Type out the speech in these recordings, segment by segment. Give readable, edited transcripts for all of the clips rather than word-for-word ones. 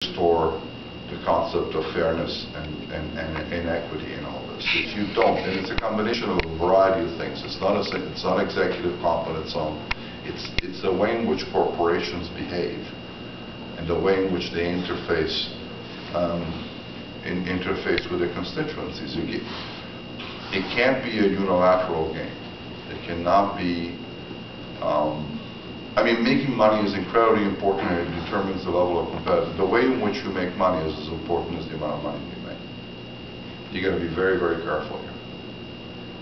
restore the concept of fairness and equity in all this. If you don't, and it's a combination of a variety of things. It's not executive competence on. It's the way in which corporations behave and the way in which they interface with their constituencies. It can't be a unilateral game. It cannot be. I mean, making money is incredibly important, and it determines the level of competitive. The way in which you make money is as important as the amount of money you make. You got to be very, very careful here.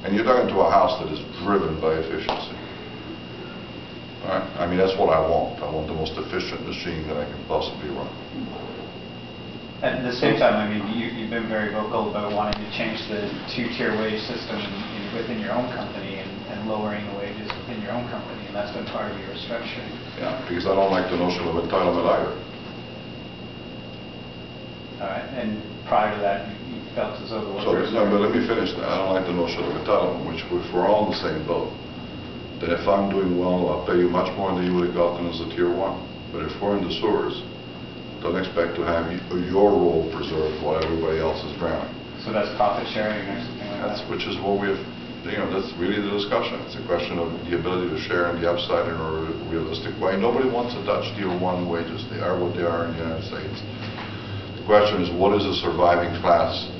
And you're talking to a house that is driven by efficiency. All right? I mean, that's what I want. I want the most efficient machine that I can possibly run. At the same time, I mean, you've been very vocal about wanting to change the two-tier wage system within your own company and lowering the wages within your own company, and that's been part of your restructuring. Yeah, because I don't like the notion of entitlement either. All right, and prior to that, you felt as though the workers... No, but let me finish that. I don't like the notion of entitlement, which if we're all in the same boat, that if I'm doing well, I'll pay you much more than you would have gotten as a tier one. But if we're in the sewers, don't expect to have your role preserved while everybody else is drowning. So that's profit sharing or something like that? Which is what we have, that's really the discussion. It's a question of the ability to share in the upside in a realistic way. Nobody wants to touch tier one wages. They are what they are in the United States. The question is, what is a surviving class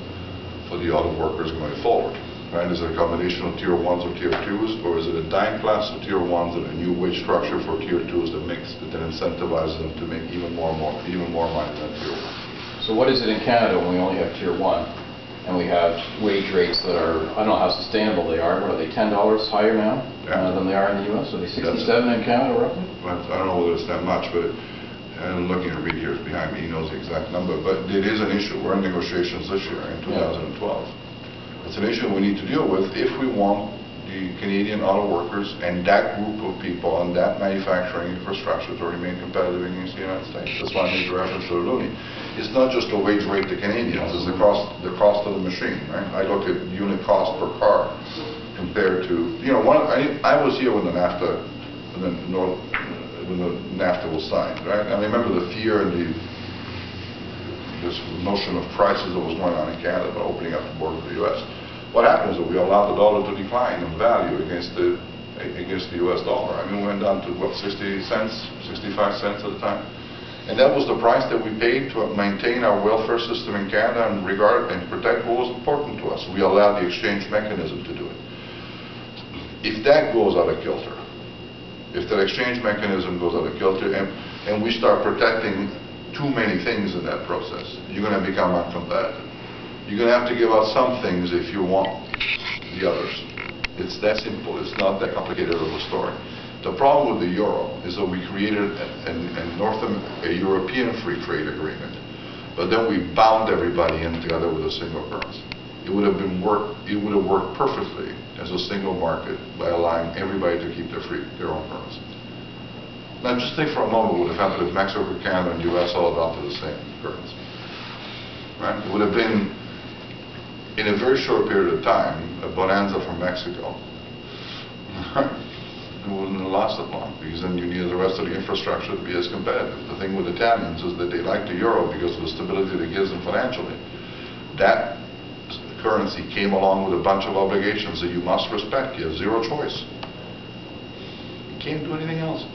for the auto workers going forward? Right? Is it a combination of tier ones or tier twos, or is it a dying class of tier ones and a new wage structure for tier twos that incentivizes them to make even more money than tier one? So what is it in Canada when we only have tier one, and we have wage rates that are, I don't know how sustainable they are. What are they, $10 higher now than they are in the U.S.? Are they 67 in Canada roughly? I don't know whether it's that much, but I'm looking at Reed here behind me. He knows the exact number, but it is an issue. We're in negotiations this year in 2012. It's an issue we need to deal with if we want the Canadian auto workers and that group of people and that manufacturing infrastructure to remain competitive against the United States. That's why I made the reference to the loonie. It's not just the wage rate to Canadians, it's the cost of the machine. Right? I look at unit cost per car compared to, I was here when the NAFTA, when the NAFTA was signed. Right? I remember the fear and this notion of crisis that was going on in Canada about opening up the border to the U.S. What happened is that we allowed the dollar to decline in value against the U.S. dollar. I mean, we went down to, what, 60 cents, 65 cents at the time? And that was the price that we paid to maintain our welfare system in Canada and regard and protect what was important to us. We allowed the exchange mechanism to do it. If that goes out of kilter, if that exchange mechanism goes out of kilter and we start protecting too many things in that process, you're going to become uncompetitive. You're going to have to give up some things if you want the others. It's that simple. It's not that complicated of a story. The problem with the euro is that we created a European free trade agreement, but then we bound everybody in together with a single currency. It would have worked perfectly as a single market by allowing everybody to keep their own currency. Now, just think for a moment what would have happened if Mexico, Canada, and the U.S. all adopted the same currency. Right? It would have been, in a very short period of time, a bonanza from Mexico. It wouldn't have lasted long, because then you needed the rest of the infrastructure to be as competitive. The thing with Italians is that they like the euro because of the stability that it gives them financially. That currency came along with a bunch of obligations that you must respect. You have zero choice. You can't do anything else.